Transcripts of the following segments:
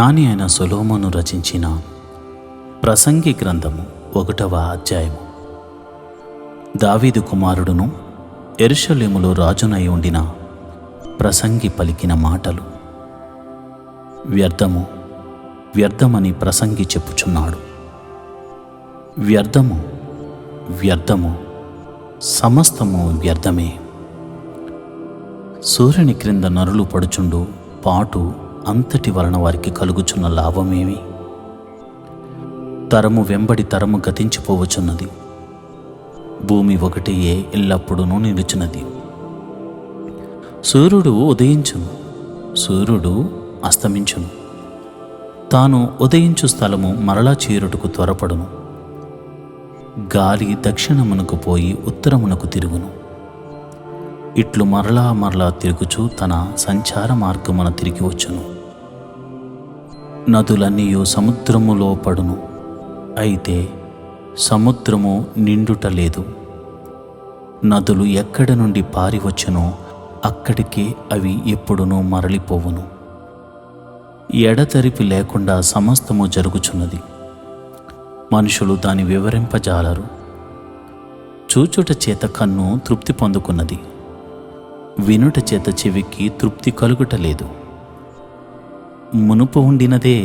జ్ఞాని అయిన సొలొమోను రచించిన ప్రసంగి గ్రంథము 1వ అధ్యాయము. దావీదు కుమారుడును యెరూషలేములో రాజునై ఉండిన ప్రసంగి పలికిన మాటలు. వ్యర్థము వ్యర్థమని ప్రసంగి చెప్పుచున్నాడు. వ్యర్థము వ్యర్థము సమస్తము వ్యర్థమే. సూర్యుని క్రింద నరులు పడుచుండు పాటు అంతటి వలన వారికి కలుగుచున్న లాభమేమి? తరము వెంబడి తరము గతించిపోవచున్నది, భూమి ఒకటియే ఎల్లప్పుడూ నిలుచున్నది. సూర్యుడు ఉదయించును, సూర్యుడు అస్తమించును, తాను ఉదయించు స్థలము మరలా చేరుటకు త్వరపడును. గాలి దక్షిణమునకు పోయి ఉత్తరమునకు తిరుగును, ఇట్లు మరలా మరలా తిరుగుచూ తన సంచార మార్గమున తిరిగి వచ్చును. నదులన్నీయు సముద్రములో పడును, అయితే సముద్రము నిండుట లేదు. నదులు ఎక్కడి నుండి పారి వచ్చునో అక్కడికే అవి ఎప్పుడునూ మరలిపోవును. ఎడతెరిపి లేకుండా సమస్తము జరుగుచున్నది, మనుషులు దాని వివరింపజాలరు. చూచుట చేత కన్ను తృప్తి పొందుకున్నది, వినుట చేత చెవికి తృప్తి కలుగుటలేదు. మునుపు ఉండినదే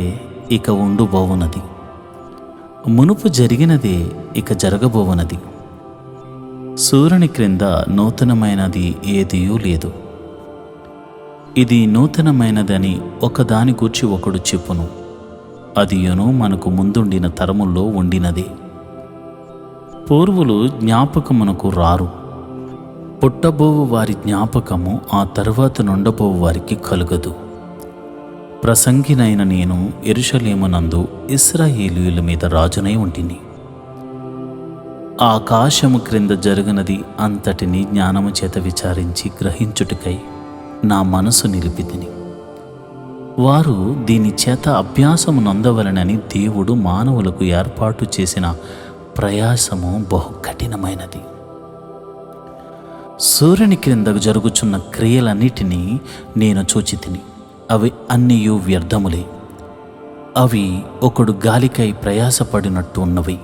ఇక ఉండుబోవునది, మునుపు జరిగినదే ఇక జరగబోవునది. సూర్యుని క్రింద నూతనమైనది ఏదియూ లేదు. ఇది నూతనమైనదని ఒకదాని గూర్చి ఒకడు చెప్పును, అదియును మనకు ముందుండిన తరముల్లో ఉండినదే. పూర్వులు జ్ఞాపకమునకు రారు, పుట్టబోవు వారి జ్ఞాపకము ఆ తరువాత నుండబోవు వారికి కలుగదు. ప్రసంగినైన నేను యెరూషలేమునందు ఇశ్రాయేలీయుల మీద రాజునై ఉంటిని. ఆకాశము క్రింద జరుగునది అంతటిని జ్ఞానము చేత విచారించి గ్రహించుటకై నా మనసు నిలిపితిని. వారు దీని చేత అభ్యాసము నొందవలనని దేవుడు మానవులకు ఏర్పాటు చేసిన ప్రయాసము బహు కఠినమైనది. సూర్యుని క్రింద జరుగుచున్న క్రియలన్నిటినీ నేను చూచితిని, అవి అన్నీయు వ్యర్థములే. అవి ఒకడు గాలికై ప్రయాసపడినట్టు ఉన్నవి,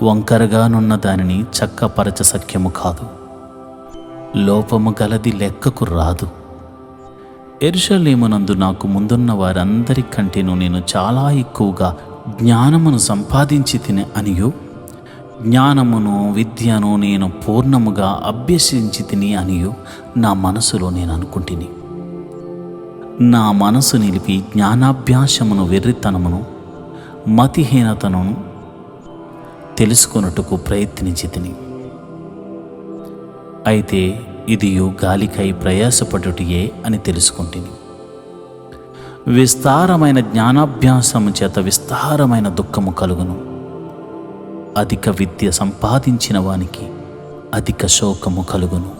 వంకరగానున్న దానిని చక్కపరచ సఖ్యము కాదు, లోపము గలది లెక్కకు రాదు. యెరూషలేమునందు నాకు ముందున్న వారందరికంటేనూ నేను చాలా ఎక్కువగా జ్ఞానమును సంపాదించి తిని అనియు, జ్ఞానమును విద్యను నేను పూర్ణముగా అభ్యసించి తిని అనియు నా మనసులో నేను అనుకుంటుని. నా మనసు నిలిపి జ్ఞానాభ్యాసమును వెర్రితనమును మతిహీనతను తెలుసుకొనుటకు ప్రయత్నించి తిని. అయితే ఇదియు గాలికై ప్రయాసపడుటయే అని తెలుసుకుంటుని. విస్తారమైన జ్ఞానాభ్యాసము చేత విస్తారమైన దుఃఖము కలుగును. అధిక విద్య సంపాదించిన వానికి అధిక శోకము కలుగును.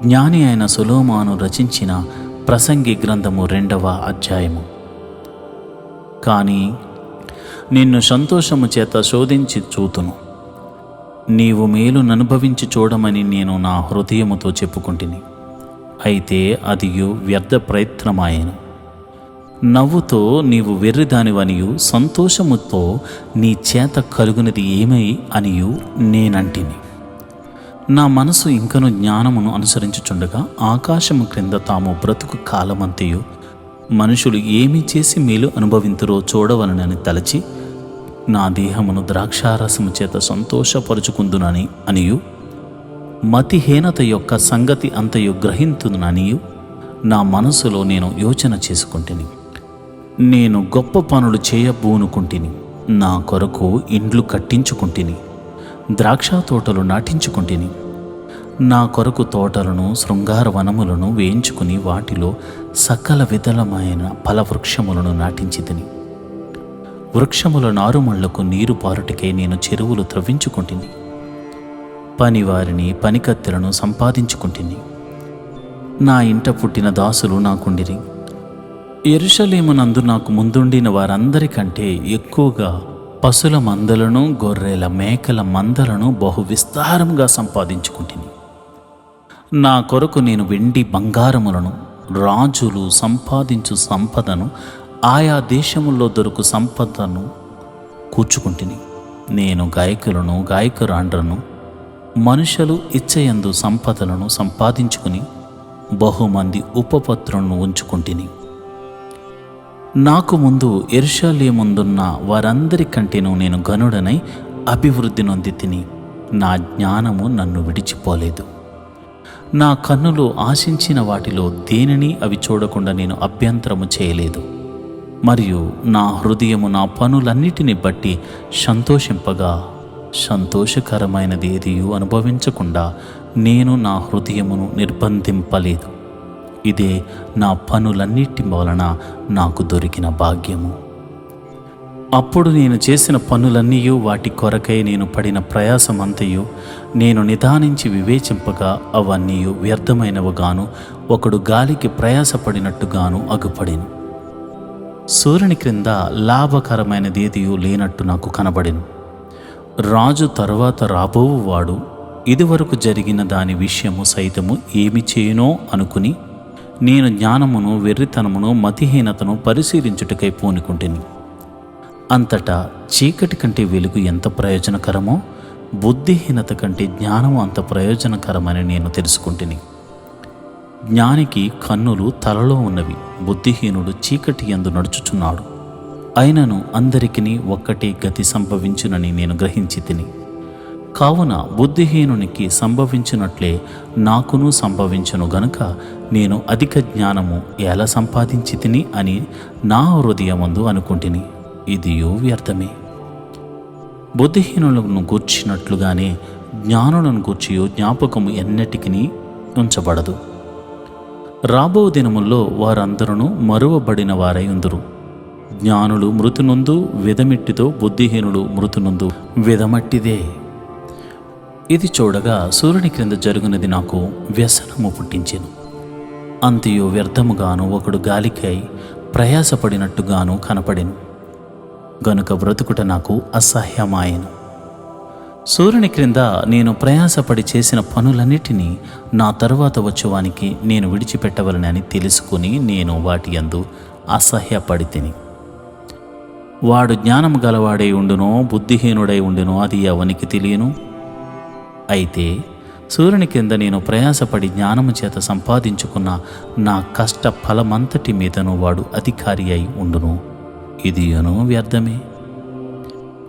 జ్ఞాని అయిన సొలొమోను రచించిన ప్రసంగి గ్రంథము 2వ అధ్యాయము. కానీ నిన్ను సంతోషము చేత శోధించి చూతును, నీవు మేలుననుభవించి చూడమని నేను నా హృదయముతో చెప్పుకుంటుని. అయితే అదియు వ్యర్థ ప్రయత్నమాయెను. నవ్వుతో నీవు వెర్రిదానివనియు, సంతోషముతో నీ చేత కలుగునది ఏమై అనియు నేనంటిని. నా మనసు ఇంకను జ్ఞానమును అనుసరించుచుండగా ఆకాశము క్రింద తాము బ్రతుకు కాలమంతయు మనుషులు ఏమి చేసి మేలు అనుభవింతురో చూడవలనని తలచి నా దేహమును ద్రాక్షారసము చేత సంతోషపరుచుకుందునని అనియు, మతిహీనత యొక్క సంగతి అంతయు గ్రహింతుననియు నా మనసులో నేను యోచన చేసుకుంటుని. నేను గొప్ప పనులు చేయబూనుకుంటుని, నా కొరకు ఇండ్లు కట్టించుకుంటుని, ద్రాక్ష తోటలు నాటించుకుంటుని, నా కొరకు తోటలను శృంగార వనములను వేయించుకుని వాటిలో సకల విధలమైన ఫలవృక్షములను నాటించి తిని. వృక్షముల నారుమళ్లకు నీరు పారుటికై నేను చెరువులు త్రవ్వించుకుంటుని, పనివారిని పనికత్తెలను సంపాదించుకుంటుని. నా ఇంట పుట్టిన దాసులు నాకుండిరి. యెరూషలేమునందు నాకు ముందుండిన వారందరికంటే ఎక్కువగా పశుల మందలను గొర్రెల మేకల మందలను బహు విస్తారంగా సంపాదించుకుంటుని. నా కొరకు నేను వెండి బంగారములను రాజులు సంపాదించు సంపదను, ఆయా దేశముల్లో దొరుకు సంపదను కూర్చుకుంటుని. నేను గాయకులను గాయకురాండ్రను మనుషులు ఇచ్చయందు సంపదలను సంపాదించుకుని బహుమంది ఉపపత్రులను ఉంచుకుంటుని. నాకు ముందు యెరూషలేముందున్న వారందరికంటేనూ నేను ఘనుడనై అభివృద్ధి నొంది తిని, నా జ్ఞానము నన్ను విడిచిపోలేదు. నా కన్నులు ఆశించిన వాటిలో దేనిని అవి చూడకుండా నేను అభ్యంతరము చేయలేదు. మరియు నా హృదయము నా పనులన్నిటిని బట్టి సంతోషింపగా, సంతోషకరమైనది ఏదియూ అనుభవించకుండా నేను నా హృదయమును నిర్బంధింపలేదు. ఇదే నా పనులన్నిటి వలన నాకు దొరికిన భాగ్యము. అప్పుడు నేను చేసిన పనులన్నీ, వాటి కొరకై నేను పడిన ప్రయాసమంతయు నేను నిదానించి వివేచింపగా అవన్నీ వ్యర్థమైనవిగాను, ఒకడు గాలికి ప్రయాసపడినట్టుగాను అగుపడెను. సూర్యుని క్రింద లాభకరమైనదేదియూ లేనట్టు నాకు కనబడెను. రాజు తరువాత రాబోవువాడు ఇదివరకు జరిగిన దాని విషయము సైతము ఏమి చేయునో అనుకుని నేను జ్ఞానమును, వెర్రితనమును, మతిహీనతను పరిశీలించుటకై పూనుకుంటుని. అంతటా చీకటి కంటే వెలుగు ఎంత ప్రయోజనకరమో, బుద్ధిహీనత కంటే జ్ఞానము అంత ప్రయోజనకరమని నేను తెలుసుకుంటుని. జ్ఞానికి కన్నులు తలలో ఉన్నవి, బుద్ధిహీనుడు చీకటి యందు నడుచుచున్నాడు. అయినను అందరికిని ఒక్కటే గతి సంభవించునని నేను గ్రహించి తిని. కావున బుద్ధిహీనునికి సంభవించినట్లే నాకును సంభవించును గనుక నేను అధిక జ్ఞానము ఎలా సంపాదించి తిని అని నా హృదయమందు అనుకుంటుని. ఇదియో వ్యర్థమే. బుద్ధిహీనులను గూర్చినట్లుగానే జ్ఞానులను గూర్చియో జ్ఞాపకము ఎన్నటికి ఉంచబడదు. రాబో దినముల్లో వారందరూ మరువబడిన వారై ఉందురు. జ్ఞానులు మృతునందు విధమిట్టితో, బుద్ధిహీనుడు మృతునందు విధమట్టిదే. ఇది చూడగా సూర్యుని క్రింద జరుగునది నాకు వ్యసనము పుట్టించెను. అంతయు వ్యర్థముగాను, ఒకడు గాలికై ప్రయాసపడినట్టుగాను కనపడెను. గనుక బ్రతుకుట నాకు అసహ్యమాయెను. సూర్యుని క్రింద నేను ప్రయాసపడి చేసిన పనులన్నిటినీ నా తరువాత వచ్చేవానికి నేను విడిచిపెట్టవలనని తెలుసుకుని నేను వాటి యందు అసహ్యపడి తిని. వాడు జ్ఞానము గలవాడై ఉండునో, బుద్ధిహీనుడై ఉండునో అది ఎవనికి తెలియను. అయితే సూర్యుని కింద నేను ప్రయాసపడి జ్ఞానము చేత సంపాదించుకున్న నా కష్ట ఫలమంతటి మీదను వాడు అధికారి అయి ఉండును. ఇదియును వ్యర్థమే.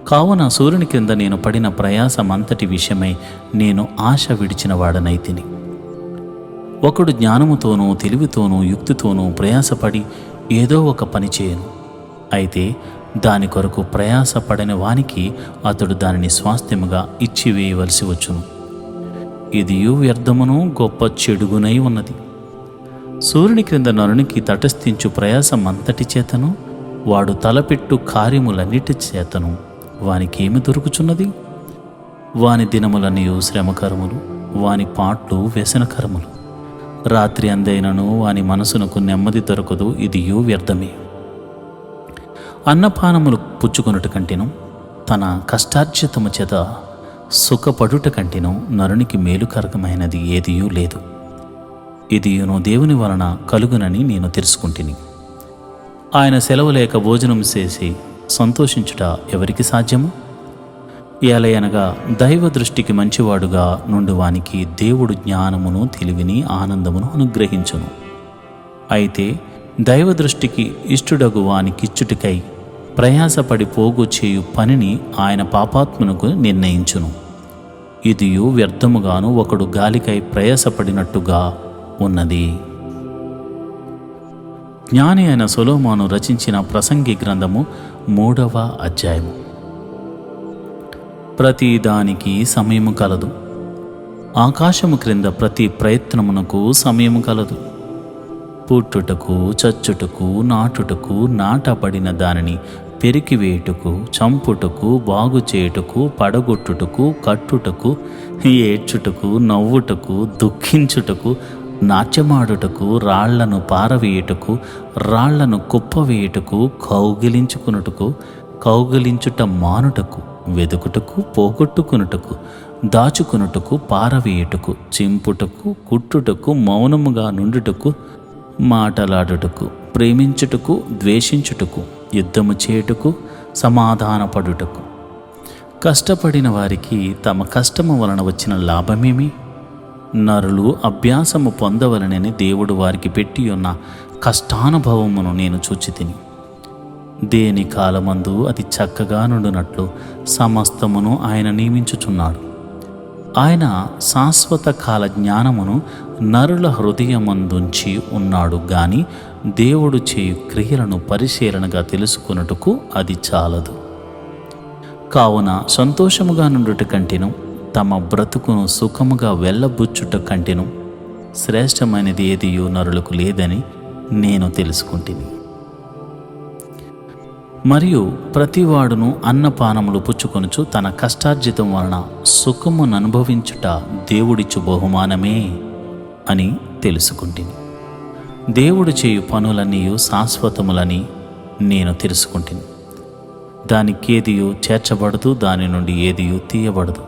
కావున సూర్యుని క్రింద నేను పడిన ప్రయాసమంతటి విషయమై నేను ఆశ విడిచిన వాడనై తిని. ఒకడు జ్ఞానముతోనూ, తెలివితోనూ, యుక్తితోనూ ప్రయాసపడి ఏదో ఒక పని చేయను. అయితే దాని కొరకు ప్రయాసపడని వానికి అతడు దానిని స్వాస్థ్యముగా ఇచ్చివేయవలసి వచ్చును. ఇదియు వ్యర్థమును గొప్ప చెడుగునై ఉన్నది. సూర్యుని క్రింద నరునికి తటస్థించు ప్రయాసమంతటి చేతను, వాడు తలపెట్టు కార్యములన్నిటి చేతను వానికేమి దొరుకుచున్నది? వాని దినములన్నయు శ్రమకరములు, వాని పాట్లు వ్యసనకరములు. రాత్రి అందైనను వాని మనసునకు నెమ్మది దొరకదు. ఇదియు వ్యర్థమే. అన్నపానములు పుచ్చుకొనుట కంటేను, తన కష్టార్జితము చేత సుఖపడుట కంటేను నరునికి మేలుకరకమైనది ఏదియూ లేదు. ఇదియును దేవుని వలన కలుగునని నేను తెలుసుకుంటుని. ఆయన సెలవు లేక భోజనం చేసి సంతోషించుట ఎవరికి సాధ్యము? ఏలయనగా దైవ దృష్టికి మంచివాడుగా నుండువానికి దేవుడు జ్ఞానమును, తెలివిని, ఆనందమును అనుగ్రహించును. అయితే దైవ దృష్టికి ఇష్టుడగు వానికిచ్చుటికై ప్రయాసపడి పోగు చేయు పనిని ఆయన పాపాత్మునకు నిర్ణయించును. ఇదియు వ్యర్థముగాను, ఒకడు గాలికై ప్రయాసపడినట్టుగా ఉన్నది. జ్ఞాని అయిన సొలొమోను రచించిన ప్రసంగి గ్రంథము 3వ అధ్యాయము. ప్రతి దానికి సమయము కలదు. ఆకాశము క్రింద ప్రతి ప్రయత్నమునకు సమయము కలదు. పుట్టుటకు, చచ్చుటకు, నాటుటకు, నాటబడిన దానిని పెరికివేయుటకు, చంపుటకు, బాగు చేయుటకు, పడగొట్టుటకు, కట్టుటకు, ఏడ్చుటకు, నవ్వుటకు, దుఃఖించుటకు, నాట్యమాడుటకు, రాళ్లను పారవేయుటకు, రాళ్లను కుప్పవేయుటకు, కౌగిలించుకునుటకు, కౌగిలించుట మానుటకు, వెదుకుటకు, పోగొట్టుకునుటకు, దాచుకునుటకు, పారవేయుటకు, చింపుటకు, కుట్టుటకు, మౌనముగా నుండుటకు, మాటలాడుటకు, ప్రేమించుటకు, ద్వేషించుటకు, యుద్ధము చేయుటకు, సమాధానపడుటకు. కష్టపడిన వారికి తమ కష్టము వలన వచ్చిన లాభమేమి? నరులు అభ్యాసము పొందవలనని దేవుడు వారికి పెట్టి ఉన్న కష్టానుభవమును నేను చూచితిని. దేని కాలమందు అది చక్కగా నుండునట్లు సమస్తమును ఆయన నియమించుచున్నాడు. ఆయన శాశ్వత కాల జ్ఞానమును నరుల హృదయమందుంచి ఉన్నాడు గాని దేవుడు చేయు క్రియలను పరిశీలనగా తెలుసుకొనుటకు అది చాలదు. కావున సంతోషముగా నుండుట కంటెను, తమ బ్రతుకును సుఖముగా వెళ్ళబుచ్చుట కంటెను శ్రేష్టమైనది ఏదియో నరులకు లేదని నేను తెలుసుకుంటుని. మరియు ప్రతివాడును అన్నపానములు పుచ్చుకొనుచు తన కష్టార్జితం వలన సుఖమును అనుభవించుట దేవుడిచ్చు బహుమానమే అని తెలుసుకుంటుని. దేవుడు చేయు పనులన్నీ శాశ్వతములని నేను తెలుసుకుంటుని. దానికేదియు చేర్చబడదు, దాని నుండి ఏదియు తీయబడదు.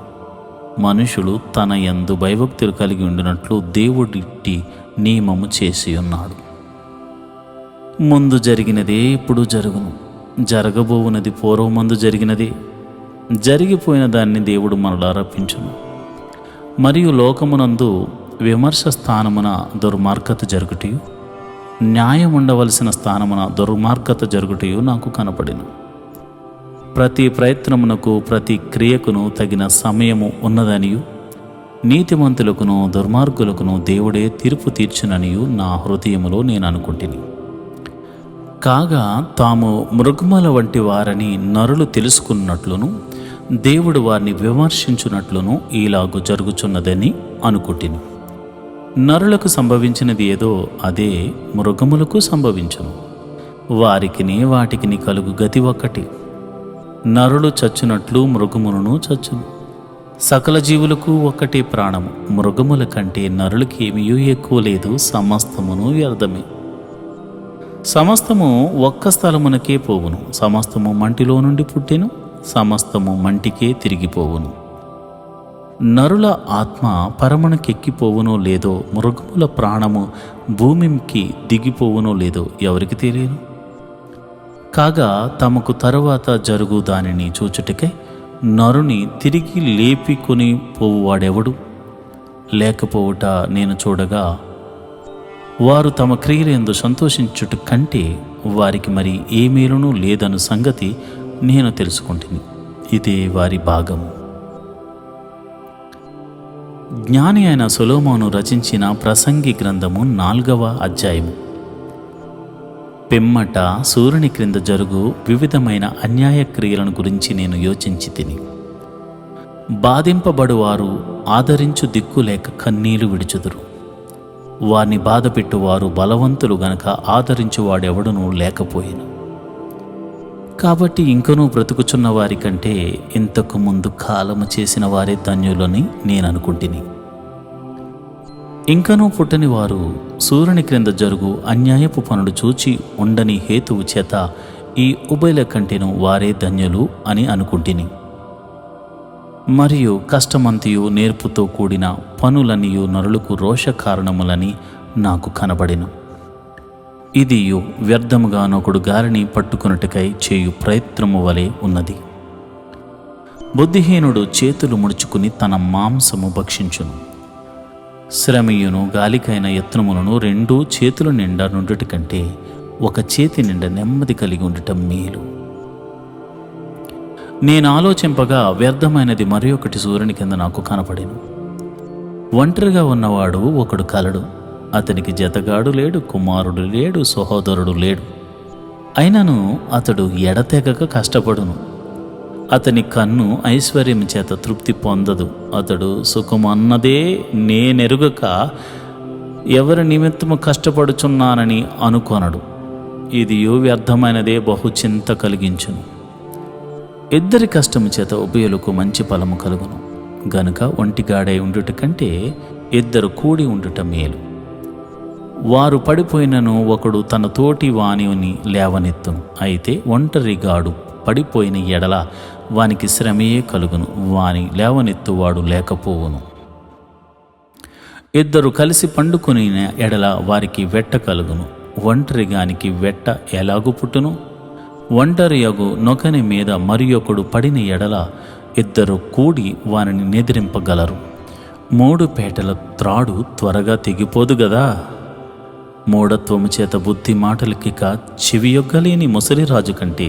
మనుషులు తన యందు భయభక్తులు కలిగి ఉండినట్లు దేవుడిట్టి నియమము చేసి ఉన్నాడు. ముందు జరిగినదే ఇప్పుడు జరుగును, జరగబోవునది పూర్వమందు జరిగినదే. జరిగిపోయిన దాన్ని దేవుడు మనలా రప్పించును. మరియు లోకమునందు విమర్శ స్థానమున దుర్మార్గత జరుగుటయు, న్యాయం ఉండవలసిన స్థానమున దుర్మార్గత జరుగుటయు నాకు కనపడిను. ప్రతి ప్రయత్నమునకు, ప్రతి క్రియకును తగిన సమయము ఉన్నదనియు, నీతిమంతులకును దుర్మార్గులకును దేవుడే తీర్పు తీర్చుననియు నా హృదయములో నేను అనుకుంటుని. కాగా తాము మృగముల వంటి వారని నరులు తెలుసుకున్నట్లును, దేవుడు వారిని విమర్శించున్నట్లును ఇలాగు జరుగుచున్నదని అనుకుంటుని. నరులకు సంభవించినది ఏదో అదే మృగములకు సంభవించును. వారికిని వాటికిని కలుగు గతి ఒక్కటి. నరులు చచ్చునట్లు మృగములను చచ్చును. సకల జీవులకు ఒక్కటే ప్రాణము. మృగముల కంటే నరులకి ఏమీ ఎక్కువ లేదు. సమస్తమును వ్యర్థమే. సమస్తము ఒక్క స్థలమునకే పోవును. సమస్తము మంటిలో నుండి పుట్టెను, సమస్తము మంటికే తిరిగిపోవును. నరుల ఆత్మ పరమునకెక్కిపోవునో లేదో, మృగముల ప్రాణము భూమికి దిగిపోవునో లేదో ఎవరికి తెలియను. కాగా తమకు తరువాత జరుగు దానిని చూచుటకై నరుని తిరిగి లేపికొని పోవువాడెవడు? లేకపోవుట నేను చూడగా, వారు తమ క్రియలందు సంతోషించుట కంటే వారికి మరి ఏ మేలునూ లేదను సంగతి నేను తెలుసుకుంటుని. ఇదే వారి భాగము. జ్ఞాని అయిన సొలొమోను రచించిన ప్రసంగి గ్రంథము 4వ అధ్యాయము. పిమ్మట సూర్యుని క్రింద జరుగు వివిధమైన అన్యాయ క్రియలను గురించి నేను యోచించి తిని. బాధింపబడువారు ఆదరించు దిక్కు లేక కన్నీళ్లు విడుచుదురు. వారిని బాధపెట్టువారు బలవంతులు గనక ఆదరించువాడెవడునూ లేకపోయిను. కాబట్టి ఇంకనూ బ్రతుకుచున్న వారి కంటే ఇంతకు ముందు కాలము చేసిన వారే ధన్యులని నేను అనుకుంటుని. ఇంకనూ పుట్టని వారు సూర్యుని క్రింద జరుగు అన్యాయపు పనులు చూచి ఉండని హేతువు చేత ఈ ఉభయల కంటేను వారే ధన్యులు అని అనుకుంటుని. మరియు కష్టమంతియు నేర్పుతో కూడిన పనులనియు నరులకు రోష కారణములని నాకు కనబడిను. ఇది వ్యర్థముగానొకడు గాలిని పట్టుకొనుటకై చేయు ప్రయత్నము వలె ఉన్నది. బుద్ధిహీనుడు చేతులు ముడుచుకుని తన మాంసము భక్షించును. శ్రమయును గాలికైన యత్నములను 2 చేతుల నిండా నుండుట కంటే ఒక చేతి నిండా నెమ్మది కలిగి ఉండటం మేలు. నేను ఆలోచింపగా వ్యర్థమైనది మరి ఒకటి సూర్యుని కింద నాకు కనపడెను. ఒంటరిగా ఉన్నవాడు ఒకడు కలడు. అతనికి జతగాడు లేడు, కుమారుడు లేడు, సహోదరుడు లేడు. అయినను అతడు ఎడతెగక కష్టపడును. అతని కన్ను ఐశ్వర్యం చేత తృప్తి పొందదు. అతడు సుఖమన్నదే నేనెరుగక ఎవరి నిమిత్తము కష్టపడుచున్నానని అనుకొనడు. ఇది వ్యర్థమైనదే, బహు చింత కలిగించును. ఇద్దరి కష్టము చేత ఉభయులకు మంచి ఫలము కలుగును గనుక ఒంటిగాడై ఉండుట కంటే 2 కూడి ఉండుట మేలు. వారు పడిపోయినను ఒకడు తన తోటి వానిని లేవనెత్తును. అయితే ఒంటరిగాడు పడిపోయిన ఎడల వానికి శ్రమయే కలుగును, వాని లేవనెత్తువాడు లేకపోవును. ఇద్దరు కలిసి పండుకొని ఎడల వారికి వెట్ట కలుగును. ఒంటరిగానికి వెట్ట ఎలాగు పుట్టును? ఒంటరియగు నొకని మీద మరి ఒకడు పడిన ఎడల ఇద్దరు కూడి వారిని నిద్రింపగలరు. 3 పేటల త్రాడు త్వరగా తెగిపోదు గదా. మూఢత్వము చేత బుద్ధి మాటలకిక చెవియొగ్గలేని ముసలిరాజు కంటే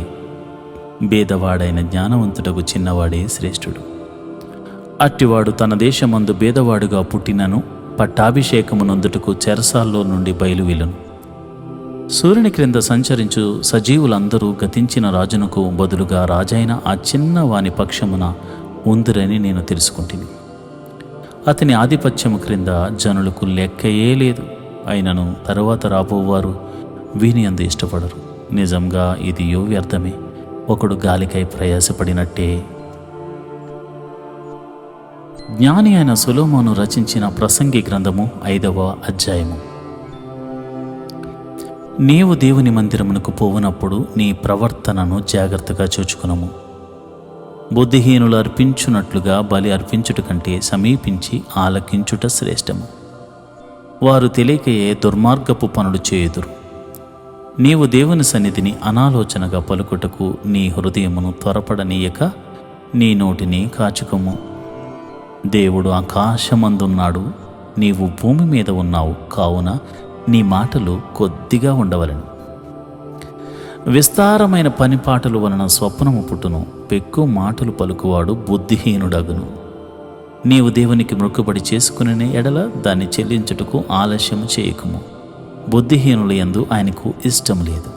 బేదవాడైన జ్ఞానవంతుడకు చిన్నవాడే శ్రేష్ఠుడు. అట్టివాడు తన దేశమందు బేదవాడుగా పుట్టినను పట్టాభిషేకమునందుటకు చెరసాల్లో నుండి బయలువెళ్ళును. సూర్యుని క్రింద సంచరించు సజీవులందరూ గతించిన రాజునకు బదులుగా రాజైన ఆ చిన్న వాని పక్షమున ఉందిరని నేను తెలుసుకుంటుని. అతని ఆధిపత్యము క్రింద జనులకు లెక్కయే లేదు. అయినను తరువాత రాబోవారు వీని యందు ఇష్టపడరు. నిజంగా ఇది వ్యర్థమే, ఒకడు గాలికై ప్రయాసపడినట్టే. జ్ఞాని అయిన సొలొమోను రచించిన ప్రసంగి గ్రంథము 5వ అధ్యాయము. నీవు దేవుని మందిరమునకు పోవునప్పుడు నీ ప్రవర్తనను జాగ్రత్తగా చూచుకునము. బుద్ధిహీనులు అర్పించున్నట్లుగా బలి అర్పించుట కంటే సమీపించి ఆలకించుట శ్రేష్టము. వారు తెలియకయే దుర్మార్గపు పనులు చేయుదురు. నీవు దేవుని సన్నిధిని అనాలోచనగా పలుకుటకు నీ హృదయమును త్వరపడనీయక నీ నోటిని కాచుకము. దేవుడు ఆకాశమందున్నాడు, నీవు భూమి మీద ఉన్నావు, కావున నీ మాటలు కొద్దిగా ఉండవలెను. విస్తారమైన పనిపాటలు వలన స్వప్నము పుట్టును, పెక్కు మాటలు పలుకువాడు బుద్ధిహీనుడగును. నీవు దేవునికి మొక్కుబడి చేసుకునే ఎడల దాన్ని చెల్లించుటకు ఆలస్యము చేయకుము. బుద్ధిహీనుల యందు ఆయనకు ఇష్టం లేదు.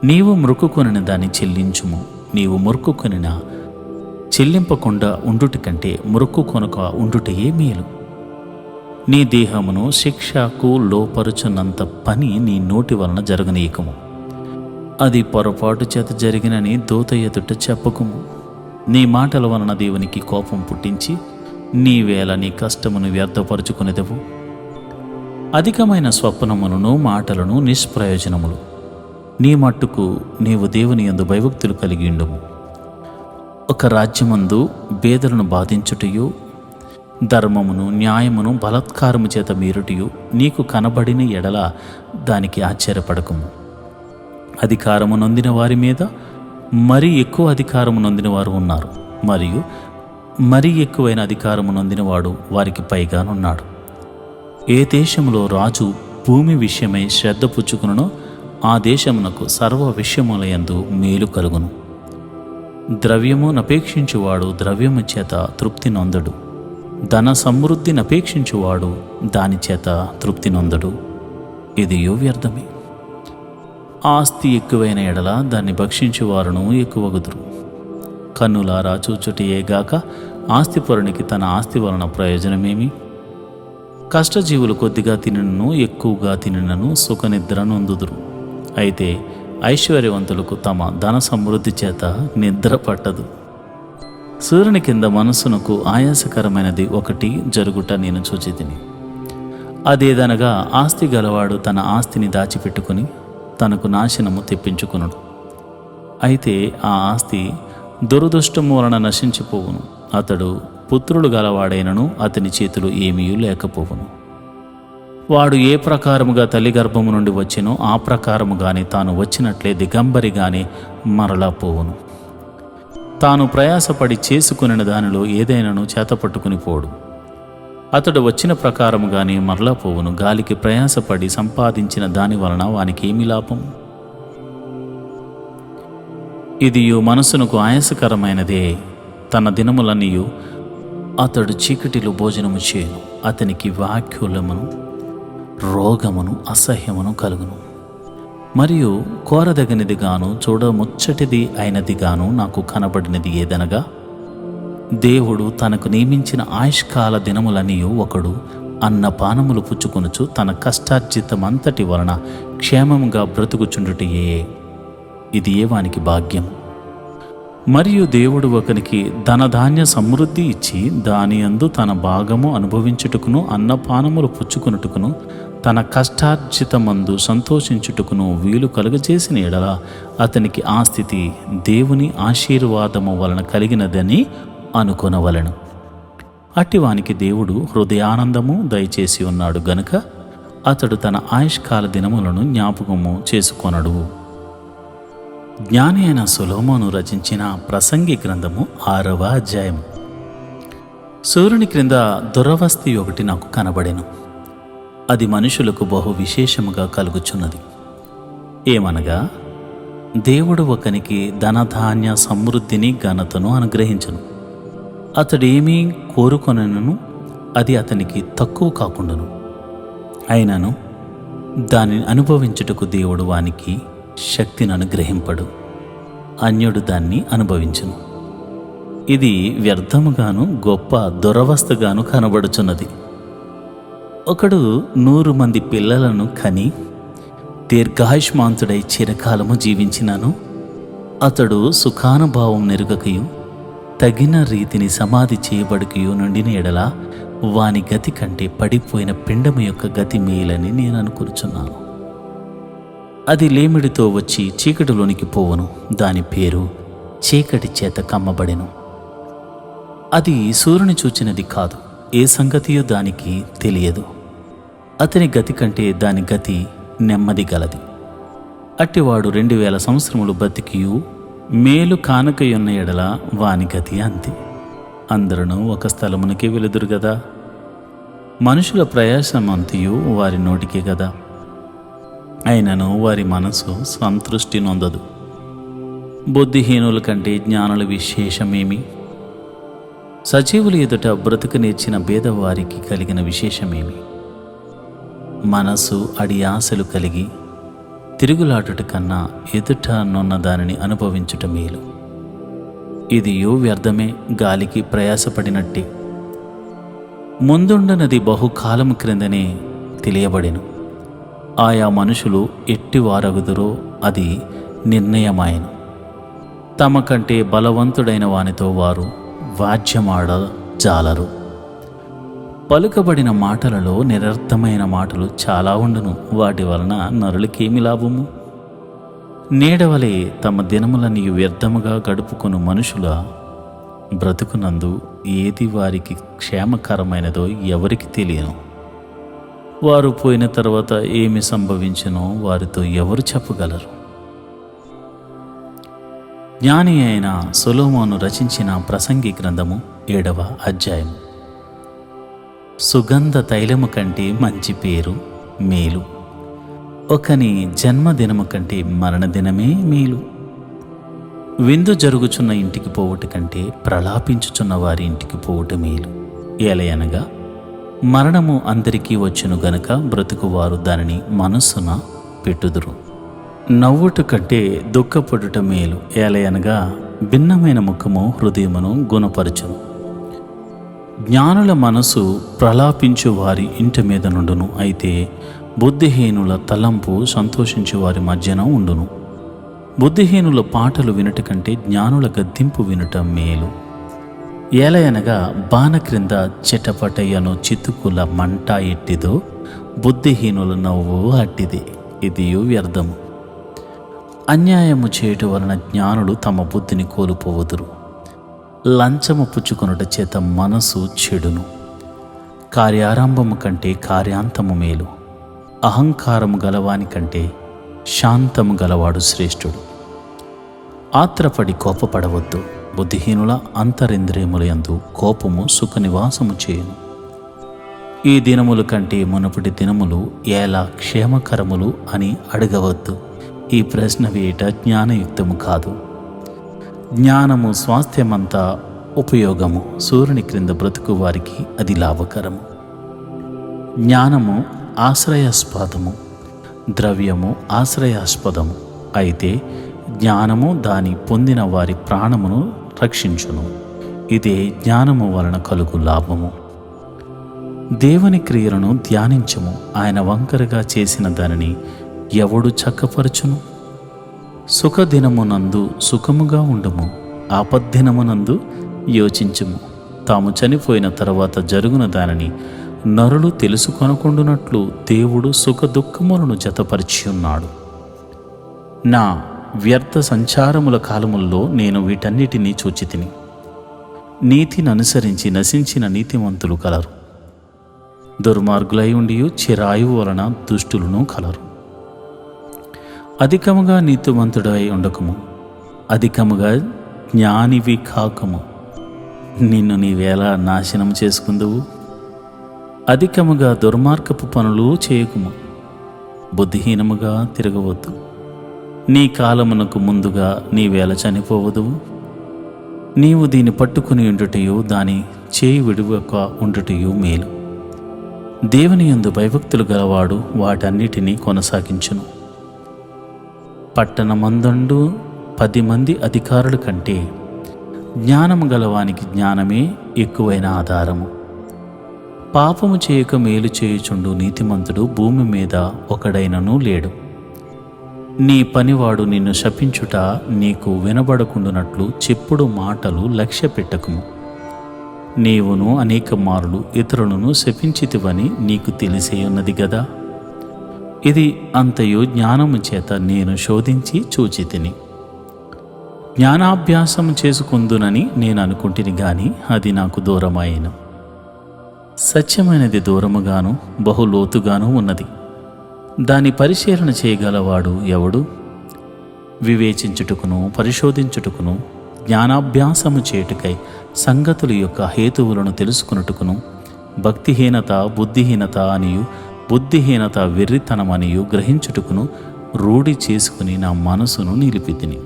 నీవు మొక్కుకొనిన దాన్ని చెల్లించుము. నీవు మొక్కుకొనిన చెల్లింపకుండా ఉండుట కంటే మొక్కుకొనక ఉండుటయే మేలు. నీ దేహమును శిక్షకు లోపరుచున్నంత పని నీ నోటి వలన జరగనీయకము. అది పొరపాటు చేత జరిగినని దూత ఎదుట చెప్పకుము. నీ మాటల వలన దేవునికి కోపం పుట్టించి నీవేళ నీ కష్టమును వ్యర్థపరుచుకునేదవు. అధికమైన స్వప్నములను మాటలను నిష్ప్రయోజనములు. నీ మట్టుకు నీవు దేవుని యందు భయభక్తులు కలిగి ఉండుము. ఒక రాజ్యమందు బేదలను బాధించుటయు, ధర్మమును న్యాయమును బలాత్కారము చేత మీరుటయు నీకు కనబడిన ఎడల దానికి ఆశ్చర్యపడకము. అధికారము నొందిన వారి మీద మరీ ఎక్కువ అధికారము నొందిన వారు ఉన్నారు, మరియు మరీ ఎక్కువైన అధికారము నొందినవాడు వారికి పైగానున్నాడు. ఏ దేశంలో రాజు భూమి విషయమై శ్రద్ధ పుచ్చుకునో ఆ దేశమునకు సర్వ విషయములయందు మేలు కలుగును. ద్రవ్యము నపేక్షించువాడు ద్రవ్యము చేత తృప్తి నొందడు, ధన సమృద్ధిని అపేక్షించువాడు దాని చేత తృప్తి నొందడు. ఇది వ్యర్థమే. ఆస్తి ఎక్కువైన ఎడల దాన్ని భక్షించువారును ఎక్కువగుదురు. కన్నులారా చూచుటయేగాక ఆస్తిపరునికి తన ఆస్తి వలన ప్రయోజనమేమి? కష్టజీవులు కొద్దిగా తినను ఎక్కువగా తినను సుఖనిద్ర నొందుదురు. అయితే ఐశ్వర్యవంతులకు తమ ధన సమృద్ధి చేత నిద్ర పట్టదు. సూర్యుని కింద మనస్సునకు ఆయాసకరమైనది ఒకటి జరుగుట నేను చూచితిని. అదేదనగా ఆస్తి గలవాడు తన ఆస్తిని దాచిపెట్టుకుని తనకు నాశనము తెప్పించుకునుడు. అయితే ఆ ఆస్తి దురదృష్టము వలన నశించిపోవును. అతడు పుత్రుడు గలవాడైనను అతని చేతులు ఏమీ లేకపోవును. వాడు ఏ ప్రకారముగా తల్లి గర్భము నుండి వచ్చినో ఆ ప్రకారముగానే తాను వచ్చినట్లే దిగంబరిగానే మరలా పోవును. తాను ప్రయాసపడి చేసుకుని దానిలో ఏదైనాను చేతపట్టుకుని పోడు. అతడు వచ్చిన ప్రకారముగానే మరలా పోవును. గాలికి ప్రయాసపడి సంపాదించిన దాని వలన వానికి ఏమి లాభం? ఇది మనసునకు ఆయాసకరమైనదే. తన దినములన్నీయు అతడు చీకటిలో భోజనము చేయను. అతనికి వాక్యులమును రోగమును అసహ్యమును కలుగును. మరియు కోరదగినదిగాను చూడముచ్చటిది అయినదిగాను నాకు కనబడినది ఏదనగా, దేవుడు తనకు నియమించిన ఆయుష్కాల దినములనియు ఒకడు అన్నపానములు పుచ్చుకొనుచు తన కష్టార్జితమంతటి వలన క్షేమముగా బ్రతుకుచుండుటయే. ఇది వానికి భాగ్యం. మరియు దేవుడు ఒకనికి ధనధాన్య సమృద్ధి ఇచ్చి దాని యందు తన భాగము అనుభవించుటకును అన్నపానములు పుచ్చుకొనుటకును తన కష్టార్జితమందు సంతోషించుటకును వీలు కలుగజేసిన ఎడల అతనికి ఆ స్థితి దేవుని ఆశీర్వాదము వలన కలిగినదని అనుకొనవలెను. అట్టివానికి దేవుడు హృదయానందము దయచేసి ఉన్నాడు గనుక అతడు తన ఆయుష్కాల దినములను జ్ఞాపకము చేసుకొనడు. జ్ఞాని అయిన సొలొమోను రచించిన ప్రసంగి గ్రంథము 6వ అధ్యాయము. సూర్యుని క్రింద దురవస్థి ఒకటి నాకు కనబడెను. అది మనుషులకు బహు విశేషముగా కలుగుచున్నది. ఏమనగా, దేవుడు ఒకనికి ధనధాన్య సమృద్ధిని ఘనతను అనుగ్రహించను. అతడేమీ కోరుకొనను, అది అతనికి తక్కువ కాకుండాను. అయినను దానిని అనుభవించుటకు దేవుడు వానికి శక్తిని అనుగ్రహింపడు. అన్యుడు దాన్ని అనుభవించును. ఇది వ్యర్థముగాను గొప్ప దురవస్థగాను కనబడుచున్నది. ఒకడు 100 మంది పిల్లలను కని దీర్ఘాయుష్మాంతుడై చిరకాలము జీవించినాను. అతడు సుఖానుభావం నెరుగకయు తగిన రీతిని సమాధి చేయబడికయు నుండిన ఎడల వాని గతి కంటే పడిపోయిన పిండము యొక్క గతి మేలని నేను అనుకుంటున్నాను. అది లేమిడితో వచ్చి చీకటిలోనికి పోవును. దాని పేరు చీకటి చేత కమ్మబడెను. అది సూర్యుని చూచినది కాదు, ఏ సంగతియో దానికి తెలియదు. అతని గతి కంటే దాని గతి నెమ్మది గలది. అట్టివాడు 2000 సంవత్సరములు బతికియు మేలు కానకయున్న ఎడల వాని గతి అంతే. అందరూ ఒక స్థలమునకే వెలుదురు గదా. మనుషుల ప్రయాసమంతయు వారి నోటికే గదా. అయినను వారి మనసు సంతృష్టి నొందదు. బుద్ధిహీనుల కంటే జ్ఞానుల విశేషమేమి? సజీవులు ఎదుట బ్రతుకు నేర్చిన భేదవారికి కలిగిన విశేషమేమి? మనసు అడి ఆశలు కలిగి తిరుగులాడుట కన్నా ఎదుట నున్న దానిని అనుభవించుట మేలు. ఇది వ్యర్థమే, గాలికి ప్రయాసపడినట్టే. ముందుండనది బహుకాలము క్రిందనే తెలియబడెను. ఆయా మనుషులు ఎట్టివారగుదురో అది నిర్ణయమాయను. తమ కంటే బలవంతుడైన వానితో వారు వాద్యమాడ జాలరు. పలుకబడిన మాటలలో నిరర్థమైన మాటలు చాలా ఉండును. వాటి వలన నరులకేమి లాభము? నీడవలే తమ దినములని వ్యర్థముగా గడుపుకుని మనుషుల బ్రతుకునందు ఏది వారికి క్షేమకరమైనదో ఎవరికి తెలియను. వారు పోయిన తర్వాత ఏమి సంభవించినో వారితో ఎవరు చెప్పగలరు? జ్ఞాని అయిన సొలొమోను రచించిన ప్రసంగి గ్రంథము 7వ అధ్యాయము. సుగంధ తైలము కంటే మంచి పేరు మేలు. ఒకని జన్మదినము కంటే మరణదినమే మేలు. విందు జరుగుచున్న ఇంటికి పోవుట కంటే ప్రలాపించుచున్న వారి ఇంటికి పోవుట మేలు. ఏలయనగా మరణము అందరికీ వచ్చును గనుక బ్రతుకువారు దానిని మనస్సున పెట్టుదురు. నవ్వుట కంటే దుఃఖపడుట మేలు. ఏలయనగా భిన్నమైన ముఖము హృదయమును గుణపరచును. జ్ఞానుల మనసు ప్రలాపించు వారి ఇంటి మీద నుండును. అయితే బుద్ధిహీనుల తలంపు సంతోషించు వారి మధ్యన ఉండును. బుద్ధిహీనుల పాటలు వినుట కంటే జ్ఞానుల గద్దింపు వినుట మేలు. ఏలయనగా బాణ క్రింద చిటపటయ్యను చితుకుల మంట ఎట్టిదో బుద్ధిహీనుల నవ్వు అట్టిదే. ఇది వ్యర్థము. అన్యాయము చేయుట వలన జ్ఞానులు తమ బుద్ధిని కోల్పోవుదురు. లంచము పుచ్చుకొనుట చేత మనసు చెడును. కార్యారంభము కంటే కార్యాంతము మేలు. అహంకారము గలవాని కంటే శాంతము గలవాడు శ్రేష్ఠుడు. ఆత్రపడి కోపపడవద్దు. బుద్ధిహీనుల అంతరింద్రియములయందు కోపము సుఖ నివాసము చేయును. ఈ దినముల కంటే మునుపటి దినములు ఎలా క్షేమకరములు అని అడగవద్దు. ఈ ప్రశ్న వేయట జ్ఞానయుక్తము కాదు. జ్ఞానము స్వాస్థ్యమంతా ఉపయోగము. సూర్యుని క్రింద బ్రతుకు వారికి అది లాభకరము. జ్ఞానము ఆశ్రయాస్పదము, ద్రవ్యము ఆశ్రయాస్పదము. అయితే జ్ఞానము దాని పొందిన వారి ప్రాణమును రక్షించును. ఇదే జ్ఞానము వలన కలుగు లాభము. దేవుని క్రియలను ధ్యానించము. ఆయన వంకరగా చేసిన దానిని ఎవడు చక్కపరచును? సుఖదినమునందు సుఖముగా ఉండుము, ఆపద్దినమునందు యోచించుము. తాము చనిపోయిన తర్వాత జరుగున దానిని నరులు తెలుసుకొనకుండునట్లు దేవుడు సుఖ దుఃఖములను జతపరిచి ఉన్నాడు. నా వ్యర్థ సంచారముల కాలముల్లో నేను వీటన్నిటినీ చూచితిని. నీతిని అనుసరించి నశించిన నీతిమంతులు కలరు. దుర్మార్గులై ఉండి చిరాయువు వలన దుష్టులను కలరు. అధికముగా నీతిమంతుడై ఉండకము, అధికముగా జ్ఞానివి కాకము. నిన్ను నీవేలా నాశనం చేసుకుందువు? అధికముగా దుర్మార్గపు పనులు చేయకుము, బుద్ధిహీనముగా తిరగవద్దు. నీ కాలమునకు ముందుగా నీవేళ చనిపోవదువు. నీవు దీన్ని పట్టుకుని ఉండుటయు దాని చేయి విడువక ఉండుటయు మేలు. దేవుని యందు భయభక్తులు గలవాడు వాటన్నిటినీ కొనసాగించును. పట్టణమందండు 10 మంది అధికారుల కంటే జ్ఞానము గలవానికి జ్ఞానమే ఎక్కువైన ఆధారము. పాపము చేయక మేలు చేయుచుండు నీతిమంతుడు భూమి మీద ఒకడైనను లేడు. నీ పనివాడు నిన్ను శపించుట నీకు వినబడకుండునట్లు చెప్పుడు మాటలు లక్ష్య పెట్టకుము. నీవును అనేక మారులు ఇతరులను శపించితివని నీకు తెలిసే ఉన్నది గదా. ఇది అంతయు జ్ఞానము చేత నేను శోధించి చూచితిని. జ్ఞానాభ్యాసము చేసుకుందునని నేను అనుకుంటుని గాని అది నాకు దూరమాయెను. సత్యమైనది దూరముగాను బహులోతుగాను ఉన్నది. దాని పరిశీలన చేయగలవాడు ఎవడు? వివేచించుటకును పరిశోధించుటకును జ్ఞానాభ్యాసము చేయుటకై సంగతుల యొక్క హేతువులను తెలుసుకున్నట్టుకును భక్తిహీనత బుద్ధిహీనత అనియు బుద్ధిహీనత వెర్రితనమనియు గ్రహించుటకును రూఢి చేసుకుని నా మనసును నిలిపితిని.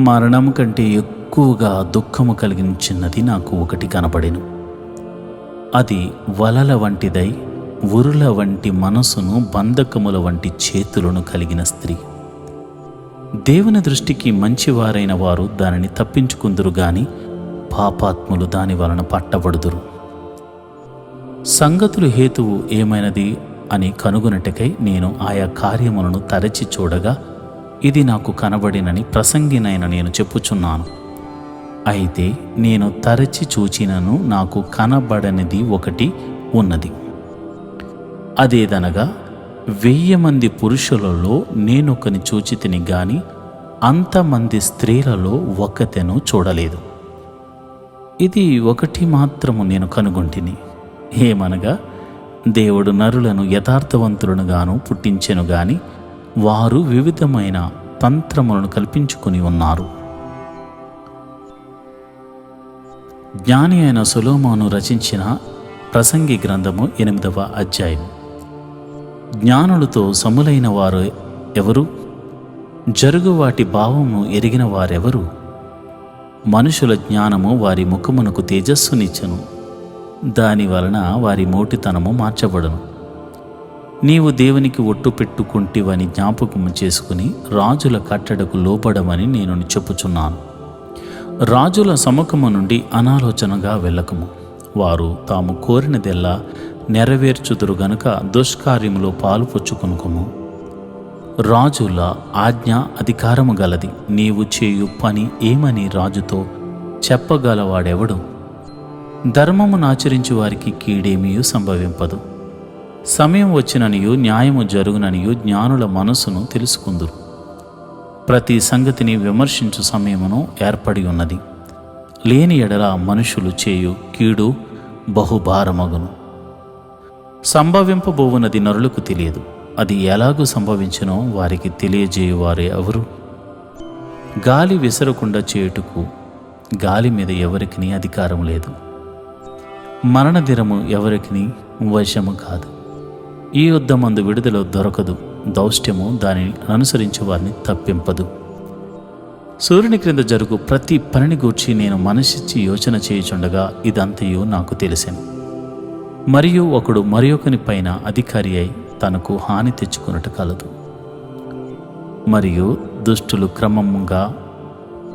మరణం కంటే ఎక్కువగా దుఃఖము కలిగించినది నాకు ఒకటి కనపడెను. అది వలల వంటిదై ఉరుల వంటి మనసును బంధకముల వంటి చేతులను కలిగిన స్త్రీ. దేవుని దృష్టికి మంచివారైన వారు దానిని తప్పించుకుందురు గాని పాపాత్ములు దాని వలన పట్టబడుదురు. సంగతులు హేతువు ఏమైనది అని కనుగొనటకై నేను ఆయా కార్యములను తరచి చూడగా ఇది నాకు కనబడినని ప్రసంగినైన నేను చెప్పుచున్నాను. అయితే నేను తరచి చూచినను నాకు కనబడనిది ఒకటి ఉన్నది. అదేదనగా 1000 మంది పురుషులలో నేనొకని చూచితిని గాని అంతమంది స్త్రీలలో ఒక్కతెను చూడలేదు. ఇది ఒకటి మాత్రము నేను కనుగొంటిని, ఏమనగా దేవుడు నరులను యథార్థవంతులను గాను పుట్టించెను గాని వారు వివిధమైన తంత్రములను కల్పించుకుని ఉన్నారు. జ్ఞాని అయిన సొలొమోను రచించిన ప్రసంగి గ్రంథము 8వ అధ్యాయం. జ్ఞానులతో సములైన వారు ఎవరు? జరుగు వాటి భావము ఎరిగిన వారెవరు? మనుషుల జ్ఞానము వారి ముఖమునకు తేజస్సునిచ్చెను, దాని వలన వారి మోటితనము మార్చబడును. నీవు దేవునికి ఒట్టు పెట్టుకుంటివని జ్ఞాపకము చేసుకుని రాజుల కట్టడకు లోబడమని నేను చెప్పుచున్నాను. రాజుల సముఖము నుండి అనాలోచనగా వెళ్ళకము. వారు తాము కోరినదెల్లా నెరవేర్చుదురు గనుక దుష్కార్యములో పాలు పుచ్చుకొనుకము. రాజుల ఆజ్ఞ అధికారము గలది. నీవు చేయు పని ఏమని రాజుతో చెప్పగలవాడెవడు? ధర్మమును ఆచరించు వారికి కీడేమీ సంభవింపదు. సమయం వచ్చిననియు న్యాయము జరుగుననియు జ్ఞానుల మనసును తెలుసుకుందురు. ప్రతి సంగతిని విమర్శించు సమయమును ఏర్పడి ఉన్నది. లేని ఎడల మనుషులు చేయు కీడు బహుభారమగును. సంభవింపబోవున్నది నరులకు తెలియదు. అది ఎలాగూ సంభవించునో వారికి తెలియజేయువారే ఎవరు? గాలి విసరకుండా చేయుటకు గాలి మీద ఎవరికి అధికారం లేదు. మరణదినము ఎవరికి వశము కాదు. ఈ యుద్ధమందు విడుదల దొరకదు. దౌష్ట్యము దానిని అనుసరించే వారిని తప్పింపదు. సూర్యుని క్రింద జరుగు ప్రతి పనిని గూర్చి నేను మనసిచ్చి యోచన చేయుచుండగా ఇదంతయు నాకు తెలిసెను. మరియు ఒకడు మరియొకని పైన అధికారి అయి తనకు హాని తెచ్చుకున్నట్టు కలదు. మరియు దుష్టులు క్రమముగా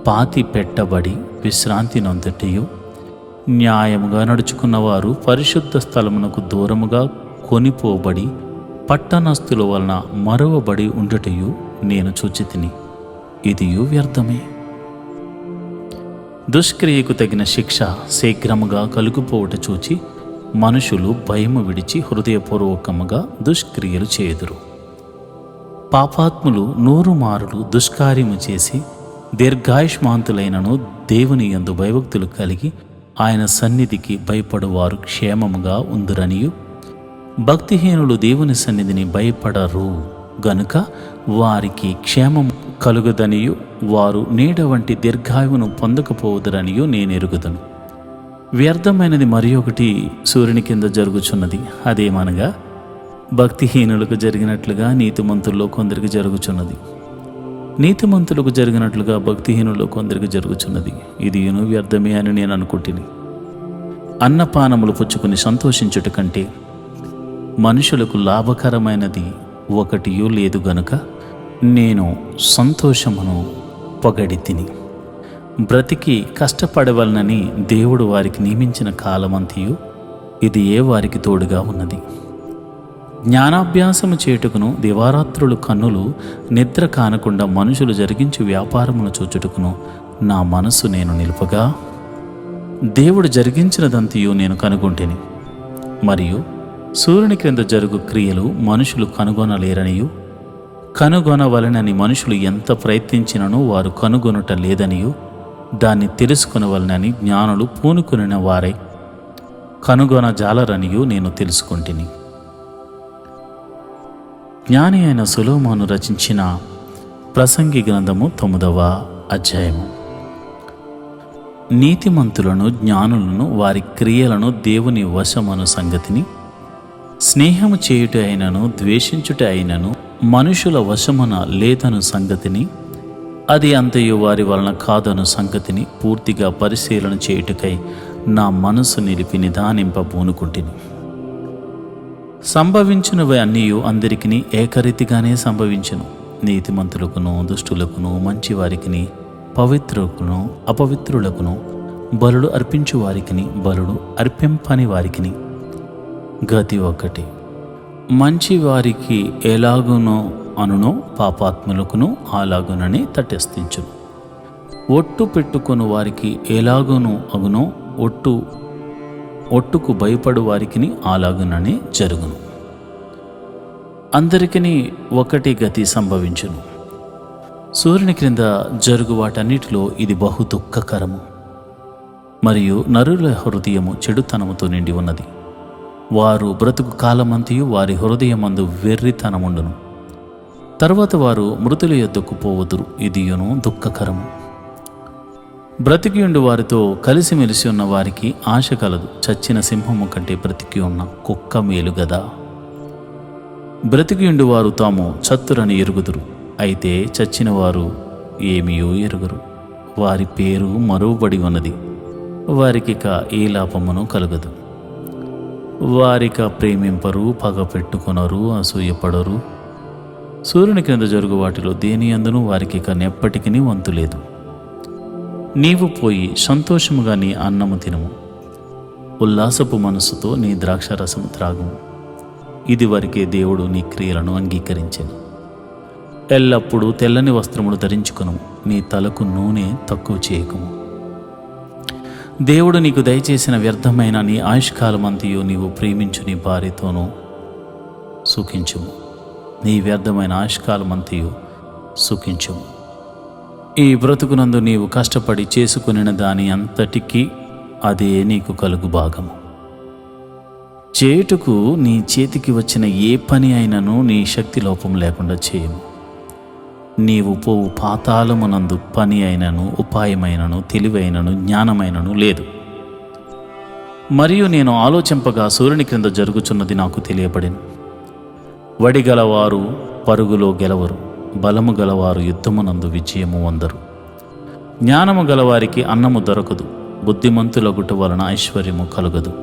పాతి పెట్టబడి విశ్రాంతి నొందుటయు, న్యాయముగా నడుచుకున్నవారు పరిశుద్ధ స్థలమునకు దూరముగా కొనిపోబడి పట్టణస్థుల వలన మరువబడి ఉండుటయు నేను చూచితిని. ఇదియు వ్యర్థమే. దుష్క్రియకు తగిన శిక్ష శీఘ్రముగా కలుగుపోవుట చూచి మనుషులు భయము విడిచి హృదయపూర్వకముగా దుష్క్రియలు చేయుదురు. పాపాత్ములు 100 మారులు దుష్కార్యము చేసి దీర్ఘాయుష్మాంతులైనను దేవుని యందు భయభక్తులు కలిగి ఆయన సన్నిధికి భయపడువారు క్షేమముగా ఉందురనియు, భక్తిహీనులు దేవుని సన్నిధిని భయపడరు గనుక వారికి క్షేమం కలుగుదనియు, వారు నీడ వంటి దీర్ఘాయువును పొందకపోవుదురనియు నేను ఎరుగుదును. వ్యర్థమైనది మరి ఒకటి సూర్యుని కింద జరుగుచున్నది. అదేమనగా, భక్తిహీనులకు జరిగినట్లుగా నీతిమంతుల్లో కొందరికి జరుగుచున్నది, నీతిమంతులకు జరిగినట్లుగా భక్తిహీనుల్లో కొందరికి జరుగుచున్నది. ఇది వ్యర్థమే అని నేను అనుకుంటుని. అన్నపానములు పుచ్చుకుని సంతోషించుట కంటే మనుషులకు లాభకరమైనది ఒకటియూ లేదు గనుక నేను సంతోషమును పొగడి తిని బ్రతికి కష్టపడవలనని దేవుడు వారికి నియమించిన కాలమంతయు ఇది వారికి తోడుగా ఉన్నది. జ్ఞానాభ్యాసము చేయుటకును దివారాత్రులు కన్నులు నిద్ర కానకుండా మనుషులు జరిగించు వ్యాపారమును చూచుటకును నా మనస్సు నేను నిలుపగా, దేవుడు జరిగించినదంతయు నేను కనుగొంటిని. మరియు సూర్యుని క్రింద జరుగు క్రియలు మనుషులు కనుగొనలేరనియు, కనుగొనవలనని మనుషులు ఎంత ప్రయత్నించినను వారు కనుగొనుట లేదనియు, దాన్ని తెలుసుకొనవలనని జ్ఞానులు పూనుకొనిన వారై కనుగొనజాలరనియు నేను తెలుసుకుంటుని. జ్ఞాని అయిన సొలొమోను రచించిన ప్రసంగి గ్రంథము 9వ అధ్యాయము. నీతిమంతులను జ్ఞానులను వారి క్రియలను దేవుని వశమను సంగతిని, స్నేహము చేయుట అయినను ద్వేషించుట అయినను మనుషుల వశమున లేదను సంగతిని, అది అంతయు వారి వలన కాదను సంగతిని పూర్తిగా పరిశీలన చేయుటకై నా మనసు నిలిపి నిదానింపబూనుకుంటుని. సంభవించినవి అన్నీ అందరికీ ఏకరీతిగానే సంభవించును. నీతిమంతులకును దుష్టులకును, మంచివారికిని, పవిత్రులకును అపవిత్రులకును, బలుడు అర్పించు వారికిని, బలుడు అర్పింపని వారికిని గతి ఒకటి. మంచి వారికి ఎలాగునో అనునో పాపాత్ములకును అలాగునని తటస్థించును. ఒట్టు పెట్టుకొను వారికి ఎలాగునో అగునో ఒట్టుకు భయపడు వారికిని అలాగునని జరుగును. అందరికీ ఒకటి గతి సంభవించును. సూర్యుని క్రింద జరుగు వాటన్నిటిలో ఇది బహు దుఃఖకరము. మరియు నరుల హృదయము చెడుతనముతో నిండి ఉన్నది. వారు బ్రతుకు కాలమంతయు వారి హృదయమందు వెర్రితనముండును. తర్వాత వారు మృతుల యొద్దకు పోవుదురు. ఇదియును దుఃఖకరము. బ్రతికియుండు వారితో కలిసిమెలిసి ఉన్న వారికి ఆశ కలదు. చచ్చిన సింహము కంటే బ్రతికి ఉన్న కుక్క మేలు గదా. బ్రతికియుండు వారు తాము చత్తురని ఎరుగుదురు, అయితే చచ్చిన వారు ఏమియో ఎరుగురు. వారి పేరు మరువబడి ఉన్నది, వారికిక ఏ లాభమును కలుగదు. వారిక ప్రేమింపరు, పగ పెట్టుకొనరు, అసూయపడరు. సూర్యుని క్రింద జరుగు వాటిలో దేని అందును వారికి నెప్పటికీ వంతు లేదు. నీవు పోయి సంతోషముగా నీ అన్నము తినము, ఉల్లాసపు మనస్సుతో నీ ద్రాక్షరసము త్రాగుము. ఇది వరకే దేవుడు నీ క్రియలను అంగీకరించెను. ఎల్లప్పుడూ తెల్లని వస్త్రములు ధరించుకొనుము, నీ తలకు నూనె తక్కువ చేయకుము. దేవుడు నీకు దయచేసిన వ్యర్థమైన నీ ఆయుష్కాలమంతయు నీవు ప్రేమించు నీ భార్యతోనూ సుఖించుము. నీ వ్యర్థమైన ఆయుష్కాలమంతయు సుఖించుము. ఈ బ్రతుకునందు నీవు కష్టపడి చేసుకునిన దాని అంతటికీ అదే నీకు కలుగు భాగము. చేయుటకు నీ చేతికి వచ్చిన ఏ పని అయినను నీ శక్తి లోపం లేకుండా చేయము. నీవు పోవు పాతాళమునందు పని అయినను, ఉపాయమైనను, తెలివైనను, జ్ఞానమైనను లేదు. మరియు నేను ఆలోచింపగా సూర్యుని క్రింద జరుగుచున్నది నాకు తెలియబడెను. వడిగలవారు పరుగులో గెలవరు, బలము గలవారు యుద్ధమునందు విజయము పొందరు. జ్ఞానము గలవారికి అన్నము దొరకదు, బుద్ధిమంతులగుట వలన ఐశ్వర్యము కలుగదు.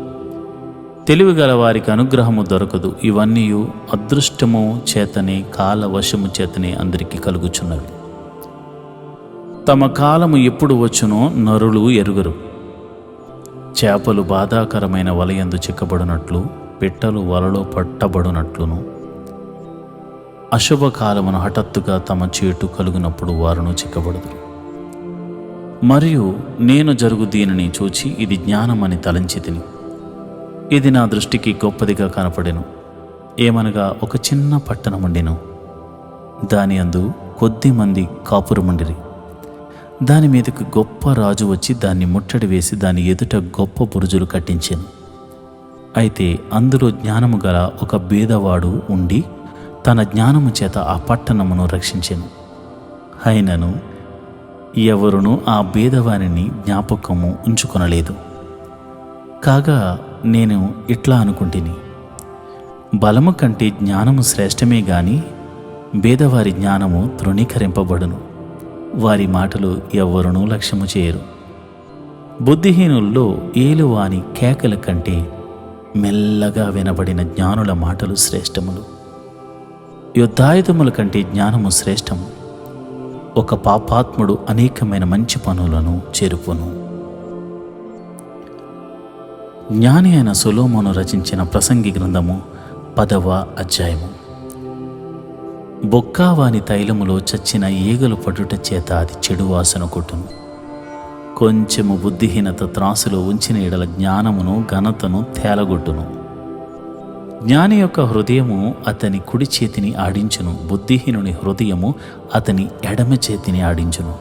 తెలివి గలవారికి అనుగ్రహము దొరకదు. ఇవన్నీ అదృష్టము చేతనే, కాలవశము చేతనే అందరికీ కలుగుచున్నవి. తమ కాలము ఎప్పుడు వచ్చునో నరులు ఎరుగరు. చేపలు బాధాకరమైన వలయందు చిక్కబడినట్లు, పిట్టలు వలలో పట్టబడినట్లును, అశుభకాలమును హఠాత్తుగా తమ చేటు కలుగునప్పుడు వారును చిక్కబడదురు. మరియు నేను జరుగు దీనిని చూచి ఇది జ్ఞానమని తలంచితిని. ఇది నా దృష్టికి గొప్పదిగా కనపడెను. ఏమనగా ఒక చిన్న పట్టణముండెను, దాని అందు కొద్ది మంది కాపురముండిరి. దాని మీదకి గొప్ప రాజు వచ్చి దాన్ని ముట్టడి వేసి దాని ఎదుట గొప్ప బురుజులు కట్టించెను. అయితే అందులో జ్ఞానము గల ఒక బీదవాడు ఉండి తన జ్ఞానము చేత ఆ పట్టణమును రక్షించెను. అయినను ఎవరునూ ఆ బీదవానిని జ్ఞాపకము ఉంచుకొనలేదు. కాగా నేను ఇట్లా అనుకుంటుని, బలము కంటే జ్ఞానము శ్రేష్టమే గాని బీదవారి జ్ఞానము తృణీకరింపబడును. వారి మాటలు ఎవ్వరునూ లక్ష్యము చేయరు. బుద్ధిహీనుల్లో ఏలువాని కేకల కంటే మెల్లగా వినబడిన జ్ఞానుల మాటలు శ్రేష్టములు. యుద్ధాయుధముల కంటే జ్ఞానము శ్రేష్టము. ఒక పాపాత్ముడు అనేకమైన మంచి పనులను చెరుపును. జ్ఞాని అయిన సొలొమోను రచించిన ప్రసంగి గ్రంథము 10వ అధ్యాయము. బొక్కావాని తైలములో చచ్చిన ఈగలు పడుట చేత అది చెడు వాసన కొట్టును. కొంచెము బుద్ధిహీనత త్రాసులో ఉంచిన ఎడల జ్ఞానమును ఘనతను తేలగొట్టును. జ్ఞాని యొక్క హృదయము అతని కుడి చేతిని ఆడించును, బుద్ధిహీనుని హృదయము అతని ఎడమ చేతిని ఆడించును.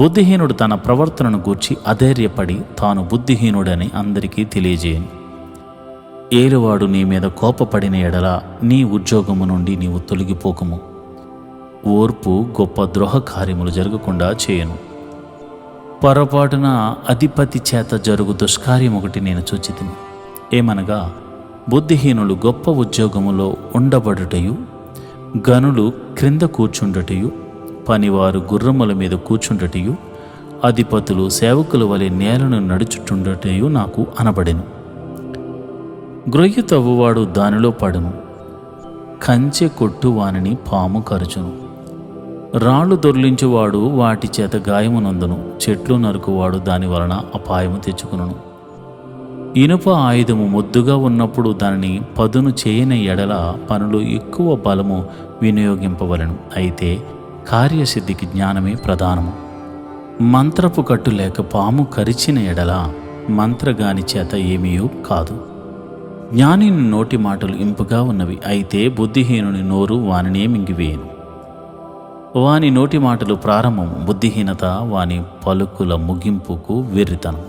బుద్ధిహీనుడు తన ప్రవర్తనను గూర్చి అధైర్యపడి తాను బుద్ధిహీనుడని అందరికీ తెలియజేయను. ఏలువాడు నీ మీద కోపపడిన ఎడల నీ ఉద్యోగము నుండి నీవు తొలగిపోకము. ఓర్పు గొప్ప ద్రోహ కార్యములు జరగకుండా చేయను. పొరపాటున అధిపతి చేత జరుగు దుష్కార్యం ఒకటి నేను చూచితిని. ఏమనగా బుద్ధిహీనులు గొప్ప ఉద్యోగములో ఉండబడుటయు, గనులు క్రింద కూర్చుండుటయు, పనివారు గుర్రముల మీద కూర్చుండుటయు, అధిపతులు సేవకుల వలె నేలను నడుచుచుండుటయు నాకు అనబడెను. గ్రొయ్యి తవ్వువాడు దానిలో పడును, కంచె కొట్టు వానిని పాము కరుచును. రాళ్ళు దొర్లించువాడు వాటి చేత గాయమునందును, చెట్లు నరుకువాడు దాని వలన అపాయము తెచ్చుకును. ఇనుప ఆయుధము మొద్దుగా ఉన్నప్పుడు దానిని పదును చేయని ఎడల పనులు ఎక్కువ బలము వినియోగింపవలను. అయితే కార్యసిద్ధికి జ్ఞానమే ప్రధానము. మంత్రపు కట్టు లేక పాము కరిచిన ఎడల మంత్రగాని చేత ఏమీయూ కాదు. జ్ఞాని నోటి మాటలు ఇంపుగా ఉన్నవి, అయితే బుద్ధిహీనుని నోరు వానినే మింగివేయను. వాని నోటి మాటలు ప్రారంభము, బుద్ధిహీనత వాని పలుకుల ముగింపుకు వెర్రితనం.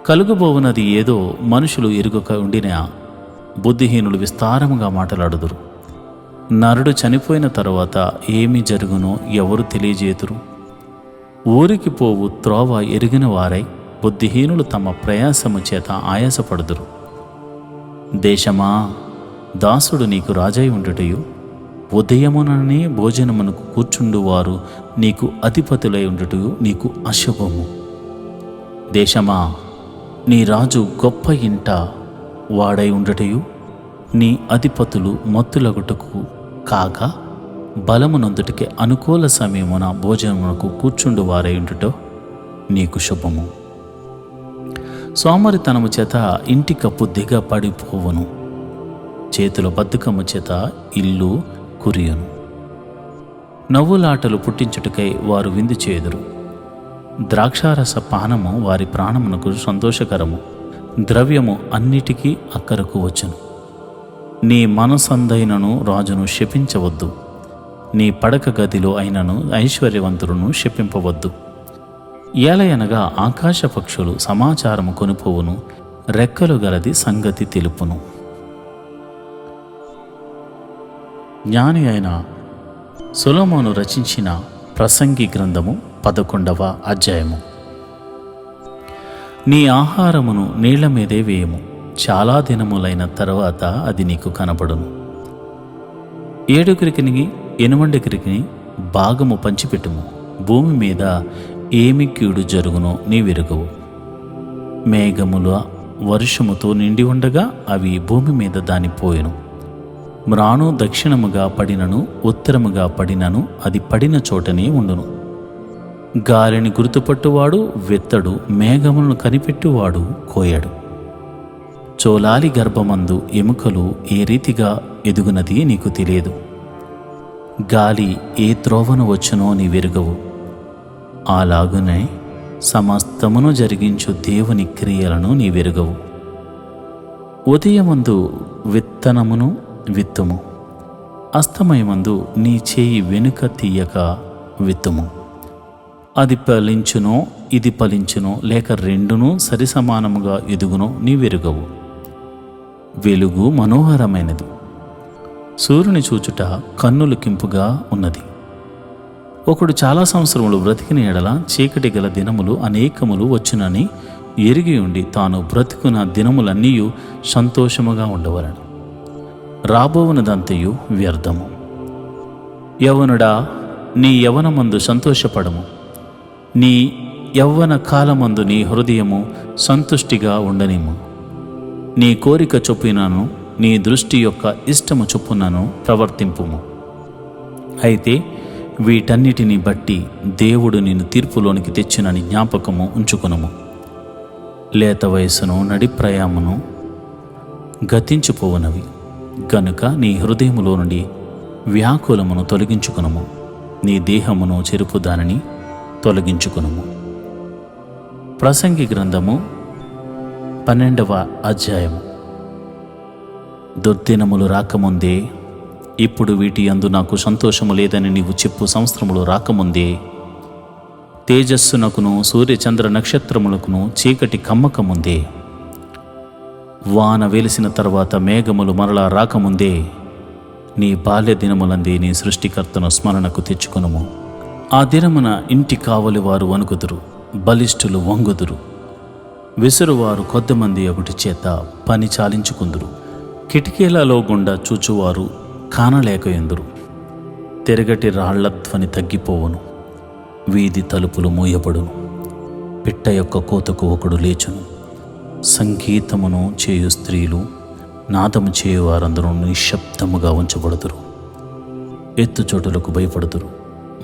కలుగుబోవునది ఏదో మనుషులు ఎరుగక ఉండిన బుద్ధిహీనులు విస్తారముగా మాట్లాడుదురు. నరుడు చనిపోయిన తరువాత ఏమి జరుగునో ఎవరు తెలియజేతురు? ఊరికి పోవు త్రోవ ఎరిగిన వారై బుద్ధిహీనులు తమ ప్రయాసము చేత ఆయాసపడుదురు. దేశమా, దాసుడు నీకు రాజై ఉండుటయు, ఉదయముననే భోజనమునకు కూర్చుండువారు నీకు అధిపతులై ఉండుటయు నీకు అశుభము. దేశమా, నీ రాజు గొప్ప ఇంట వాడై ఉండుటయు, నీ అధిపతులు మత్తులగుటకు కాక బలమునందుటికి అనుకూల సమయమున భోజనమునకు కూర్చుండు వారై ఉండుటో నీకు శుభము. సోమరితనము చేత ఇంటి కప్పు దిగ పడిపోవును, చేతుల బద్ధకము చేత ఇల్లు కురియును. నవ్వులాటలు పుట్టించుటకై వారు విందు చేదురు. ద్రాక్షారస పానము వారి ప్రాణమునకు సంతోషకరము, ద్రవ్యము అన్నిటికీ అక్కరకు వచ్చును. నీ మనసందైనను రాజును శపించవద్దు, నీ పడక గదిలో అయినను ఐశ్వర్యవంతులను శపింపవద్దు. ఏలయనగా ఆకాశ పక్షులు సమాచారము కొనిపోవును, రెక్కలు గలది సంగతి తెలుపును. జ్ఞాని అయిన సొలొమోను రచించిన ప్రసంగి గ్రంథము 11వ అధ్యాయము. నీ ఆహారమును నీళ్ల మీదే వేయము, చాలా దినములైన తర్వాత అది నీకు కనబడును. 7 8 భాగము పంచిపెట్టుము. భూమి మీద ఏమి కీడు జరుగునో నీవెరుగవు. మేఘముల వర్షముతో నిండి ఉండగా అవి భూమి మీద దానిపోయెను. మ్రాను దక్షిణముగా పడినను ఉత్తరముగా పడినను అది పడిన చోటనే ఉండును. గాలిని గుర్తుపట్టువాడు విత్తడు, మేఘములను కనిపెట్టువాడు కోయడు. చోలాలి గర్భమందు ఎముకలు ఏ రీతిగా ఎదుగునది నీకు తెలియదు. గాలి ఏ త్రోవను వచ్చునో నీవెరుగవు. అలాగునే సమస్తమును జరిగించు దేవుని క్రియలను నీవెరుగవు. ఉదయమందు విత్తనమును విత్తుము, అస్తమయమందు నీ చేయి వెనుక తీయక విత్తుము. అది ఫలించునో ఇది ఫలించునో, లేక రెండునూ సరిసమానముగా ఎదుగునో నీవెరుగవు. వెలుగు మనోహరమైనది, సూర్యుని చూచుట కన్నులు కింపుగా ఉన్నది. ఒకడు చాలా సంవత్సరములు బ్రతికిన ఎడల చీకటి గల దినములు అనేకములు వచ్చునని ఎరిగి ఉండి తాను బ్రతికున్న దినములన్నీయు సంతోషముగా ఉండవలను. రాబోవునదంతయు వ్యర్థము. యవ్వనుడా, నీ యవ్వనమందు సంతోషపడము. నీ యవ్వన కాలమందు నీ హృదయము సంతుష్టిగా ఉండనిమ్ము. నీ కోరిక చొప్పునను నీ దృష్టి యొక్క ఇష్టము చొప్పునను ప్రవర్తింపుము. అయితే వీటన్నిటిని బట్టి దేవుడు నిన్ను తీర్పులోనికి తెచ్చినని జ్ఞాపకము ఉంచుకొనుము. లేత వయసును నడిప్రయామును గతించిపోవునవి గనుక నీ హృదయములో నుండి వ్యాకులమును తొలగించుకొనుము. నీ దేహమును చెరుపు దానిని తొలగించుకొనుము. ప్రసంగి గ్రంథము 12వ అధ్యాయము. దుర్దినములు రాకముందే, ఇప్పుడు వీటి యందు నాకు సంతోషము లేదని నీవు చెప్పు సంవత్సరములు రాకముందే, తేజస్సునకును సూర్యచంద్ర నక్షత్రములకును చీకటి కమ్మకముందే, వాన వెలిసిన తర్వాత మేఘములు మరలా రాకముందే, నీ బాల్య దినములందే నీ సృష్టికర్తను స్మరణకు తెచ్చుకొనుము. ఆ దినమున ఇంటి కావలి వారు వణుకుదురు, బలిష్ఠులు వంగుదురు, విసురువారు కొద్దిమంది ఒకటి చేత పని చాలించుకుందురు. కిటికీలలో గుండా చూచువారు కానలేకయుందురు. తిరగటి రాళ్ల ధ్వని తగ్గిపోవును, వీధి తలుపులు మూయబడును. పిట్ట యొక్క కోతకు ఒకడు లేచును. సంగీతమును చేయు స్త్రీలు, నాదము చేయువారందరూ నిశ్శబ్దముగా ఉంచబడుదురు. ఎత్తుచోటులకు భయపడుదురు.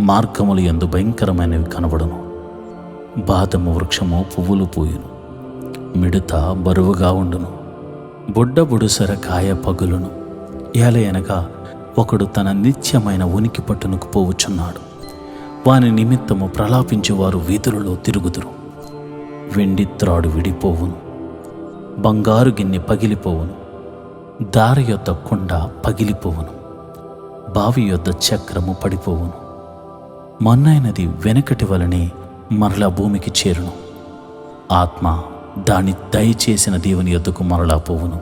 మార్గములు యందు భయంకరమైనవి కనబడును. బాదము వృక్షము పువ్వులు పూయును, మిడత బరువుగా ఉండును, బుడ్డ బుడుసర కాయ పగులును. ఏలయనగా ఒకడు తన నిత్యమైన ఉనికి పట్టునకు పోవుచున్నాడు. వాని నిమిత్తము ప్రలాపించేవారు వీధులలో తిరుగుదురు. వెండి త్రాడు విడిపోవును, బంగారు గిన్నె పగిలిపోవును, దారి యొద్ద కుండ పగిలిపోవును, బావి యొద్ద చక్రము పడిపోవును. మొన్నైనది వెనకటి వలనే మరలా భూమికి చేరును. ఆత్మ దాని దయచేసిన దేవుని యొద్దకు మరలా పోవును.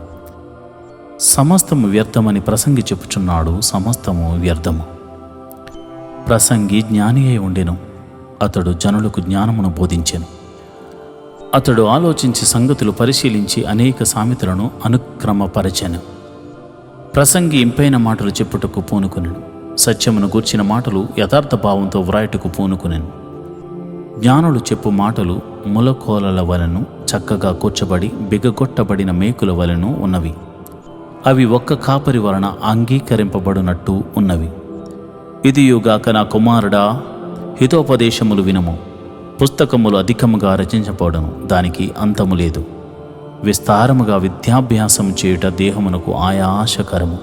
సమస్తము వ్యర్థమని ప్రసంగి చెప్పుచున్నాడు. సమస్తము వ్యర్థము. ప్రసంగి జ్ఞాని అయి ఉండెను. అతడు జనులకు జ్ఞానమును బోధించెను. అతడు ఆలోచించి సంగతులు పరిశీలించి అనేక సామెతలను అనుక్రమపరచెను. ప్రసంగి ఇంపైన మాటలు చెప్పుటకు పూనుకొనెను. సత్యమును గూర్చిన మాటలు యథార్థ భావంతో వ్రాయుటకు పూనుకొనెను. జ్ఞానులు చెప్పు మాటలు ములకోలల వలెను చక్కగా కూర్చబడి బిగగొట్టబడిన మేకుల వలెను ఉన్నవి. అవి ఒక్క కాపరి వలన అంగీకరింపబడినట్టు ఉన్నవి. ఇదియుగాక నా కుమారుడా, హితోపదేశములు వినుము. పుస్తకములు అధికముగా రచించబడును, దానికి అంతము లేదు. విస్తారముగా విద్యాభ్యాసం చేయుట దేహమునకు ఆయాసకరము.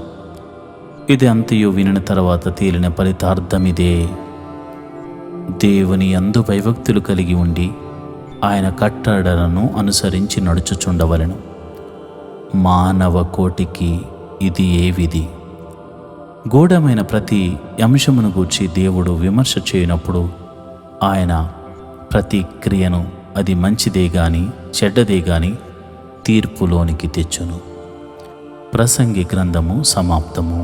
ఇది అంతయు వినిన తర్వాత తేలిన ఫలితార్థమిదే. దేవుని యందు భయభక్తులు కలిగి ఉండి ఆయన కట్టడలను అనుసరించి నడుచుచుండవలెను. మానవ కోటికి ఇది ఏ విధి. గూఢమైన ప్రతి అంశమును గూర్చి దేవుడు విమర్శ చేయనప్పుడు ఆయన ప్రతి క్రియను, అది మంచిదే గాని చెడ్డదే గాని, తీర్పులోనికి తెచ్చును. ప్రసంగి గ్రంథము సమాప్తము.